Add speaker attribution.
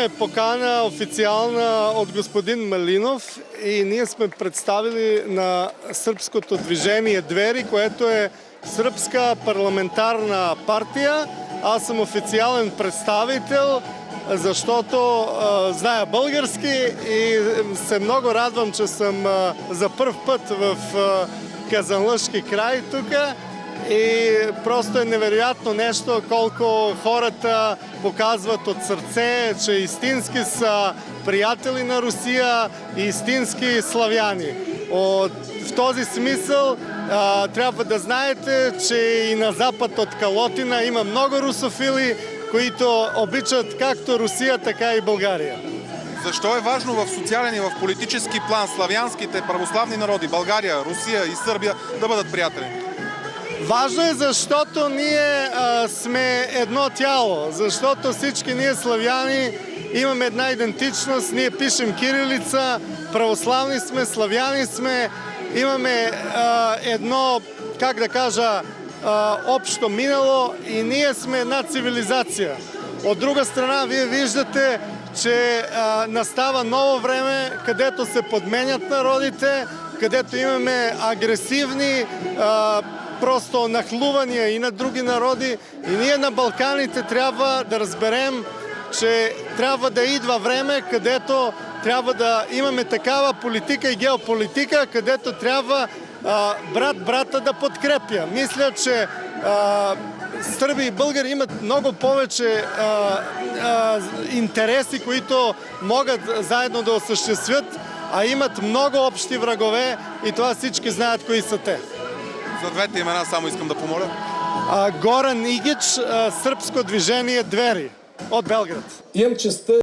Speaker 1: Имаме покана официална от господин Малинов и ние сме представили на сръбското движение Двери, което е сръбска парламентарна партия. Аз съм официален представител, защото зная български и се много радвам, че съм за първ път в Казанлъшки край тук. И просто е невероятно нещо, колко хората показват от сърце, че истински са приятели на Русия и истински славяни. В този смисъл трябва да знаете, че и на запад от Калотина има много русофили, които обичат както Русия, така и България.
Speaker 2: Защо е важно в социален и в политически план славянските православни народи, България, Русия и Сърбия, да бъдат приятели?
Speaker 1: Важно е, защото ние сме едно тяло, защото всички ние славяни имаме една идентичност, ние пишем кирилица, православни сме, славяни сме, имаме едно, как да кажа, общо минало и ние сме една цивилизация. От друга страна, вие виждате, че настава ново време, където се подменят народите, където имаме агресивни просто нахлувания и на други народи. И ние на Балканите трябва да разберем, че трябва да идва време, където трябва да имаме такава политика и геополитика, където трябва брат брата да подкрепя. Мисля, че сърби и българи имат много повече интереси, които могат заедно да осъществят, а имат много общи врагове и това всички знаят кои са те.
Speaker 2: За двете имена само искам да помоля.
Speaker 1: Горан Игич, сръбско движение Двери от Белград.
Speaker 3: Имам честа